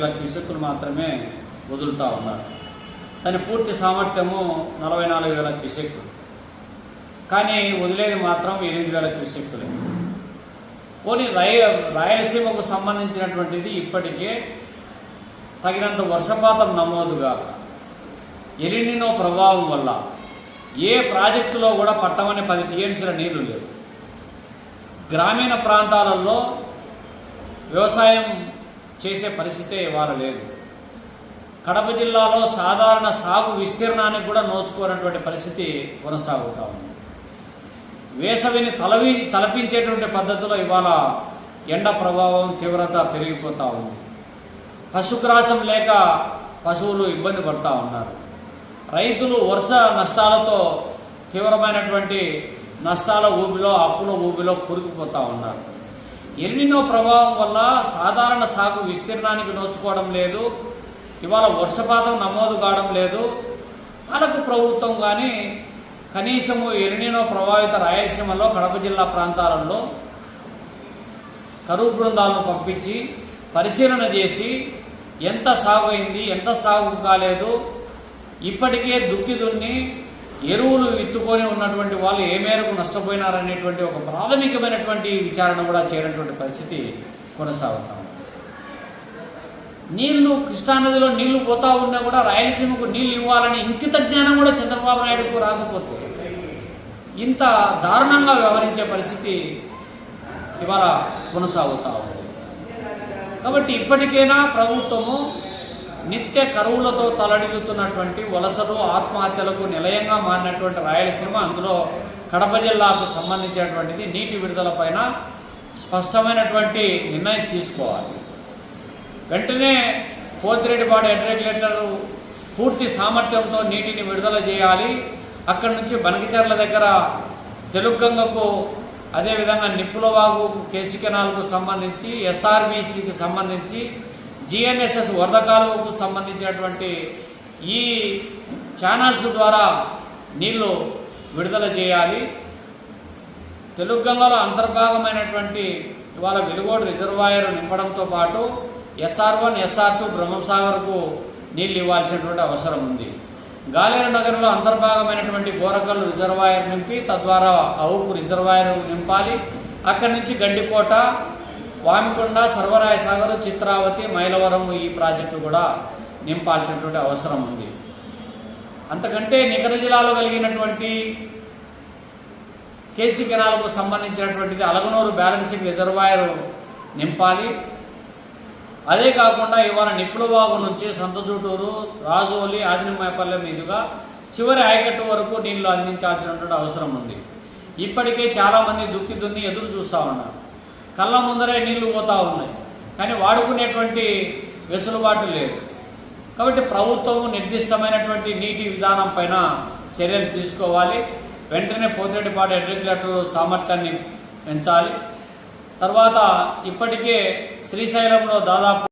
8,000 క్యూసెక్కులు మాత్రమే వదులుతూ ఉన్నారు. దాని పూర్తి సామర్థ్యము 44,000 క్యూసెక్కులు, కానీ వదిలేది మాత్రం 8,000 క్యూసెక్కులే. పోనీ రాయలసీమకు సంబంధించినటువంటిది ఇప్పటికే తగినంత వర్షపాతం నమోదుగా ఎలినినో ప్రభావం వల్ల ఏ ప్రాజెక్టులో కూడా పట్టమని 10 టీఎంసీల నీళ్లు లేవు. గ్రామీణ ప్రాంతాలలో వ్యవసాయం చేసే పరిస్థితే ఇవాళ లేదు. కడప జిల్లాలో సాధారణ సాగు విస్తీర్ణానికి కూడా నోచుకోనటువంటి పరిస్థితి కొనసాగుతూ ఉంది. వేసవిని తలపించేటువంటి పద్ధతిలో ఇవాళ ఎండ ప్రభావం తీవ్రత పెరిగిపోతూ ఉంది. పశుగ్రాసం లేక పశువులు ఇబ్బంది పడుతూ ఉన్నారు. రైతులు వర్ష నష్టాలతో తీవ్రమైనటువంటి నష్టాల ఊబిలో, అప్పుల ఊబిలో కూరుకుపోతూ ఉన్నారు. ఎల్నినో ప్రభావం వల్ల సాధారణ సాగు విస్తీర్ణానికి నోచుకోవడం లేదు. ఇవాళ వర్షపాతం నమోదు కావడం లేదు. పాలక ప్రభుత్వం కానీ కనీసము ఎల్నినో ప్రభావిత రాయలసీమలో కడప జిల్లా ప్రాంతాలలో కరువు బృందాలను పంపించి పరిశీలన చేసి ఎంత సాగు అయింది, ఎంత సాగు కాలేదు, ఇప్పటికే దుక్కి దున్ని ఎరువులు విత్తుకొని ఉన్నటువంటి వాళ్ళు ఏ మేరకు నష్టపోయినారనేటువంటి ఒక ప్రాథమికమైనటువంటి విచారణ కూడా చేయనటువంటి పరిస్థితి కొనసాగుతాం. నీళ్లు కృష్ణానదిలో నీళ్లు పోతా ఉన్నా కూడా రాయలసీమకు నీళ్లు ఇవ్వాలని ఇంకిత జ్ఞానం కూడా చంద్రబాబు నాయుడుకు రాకపోతే ఇంత దారుణంగా వ్యవహరించే పరిస్థితి ఇవాళ కొనసాగుతా ఉంది. కాబట్టి ఇప్పటికైనా ప్రభుత్వము నిత్య కరువులతో తలడిల్లుతున్నటువంటి వలసలు, ఆత్మహత్యలకు నిలయంగా మారినటువంటి రాయలసీమ, అందులో కడప జిల్లాకు సంబంధించినటువంటిది నీటి విడుదల పైన స్పష్టమైనటువంటి నిర్ణయం తీసుకోవాలి. వెంటనే పోతిరెడ్డిపాడు రెగ్యులేటర్ పూర్తి సామర్థ్యంతో నీటిని విడుదల చేయాలి. అక్కడి నుంచి బనకచెర్ల దగ్గర తెలుగంగకు, అదేవిధంగా నిప్పులవాగు, కేసీ కెనాల్కు సంబంధించి, ఎస్ఆర్బీసీకి సంబంధించి, జిఎన్ఎస్ఎస్ వరద కాలువకు సంబంధించినటువంటి ఈ ఛానల్స్ ద్వారా నీళ్లు విడుదల చేయాలి. తెలుగంగలో అంతర్భాగమైనటువంటి ఇవాళ వెలుగోడు రిజర్వాయర్ నింపడంతో పాటు SR1, SR2 బ్రహ్మసాగర్కు నీళ్లు ఇవ్వాల్సినటువంటి అవసరం ఉంది. గాలేరు నగరంలో అంతర్భాగమైనటువంటి గోరకల్లు రిజర్వాయర్ నింపి తద్వారా అవుకు రిజర్వాయర్ నింపాలి. అక్కడి నుంచి గడ్డికోట, వామికొండ, సర్వరాయ సాగర్, చిత్రావతి, మైలవరం ఈ ప్రాజెక్టు కూడా నింపాల్సినటువంటి అవసరం ఉంది. అంతకంటే నికర జిల్లాలో కలిగినటువంటి కేసీ కెనాల్కు సంబంధించినటువంటిది అలగనూరు బ్యాలెన్సింగ్ రిజర్వాయర్ నింపాలి. అదే కాకుండా ఇవాళ నిప్పులవాగు నుంచి సంతజూటూరు, రాజోలి, ఆదినిమాయపల్లె మీదుగా చివరి ఆయకట్టు వరకు నీళ్లు అందించాల్సినటువంటి అవసరం ఉంది. ఇప్పటికే చాలామంది దుక్కి దున్ని ఎదురు చూస్తూ ఉన్నారు. కళ్ళ ముందరే నీళ్లు పోతా ఉన్నాయి, కానీ వాడుకునేటువంటి వెసులుబాటు లేదు. కాబట్టి ప్రభుత్వం నిర్దిష్టమైనటువంటి నీటి విధానం పైన చర్యలు తీసుకోవాలి. వెంటనే పోతిరెడ్డిపాడు రెగ్యులేటర్ సామర్థ్యాన్ని పెంచాలి. తర్వాత ఇప్పటికే శ్రీశైలంలో దాదాపు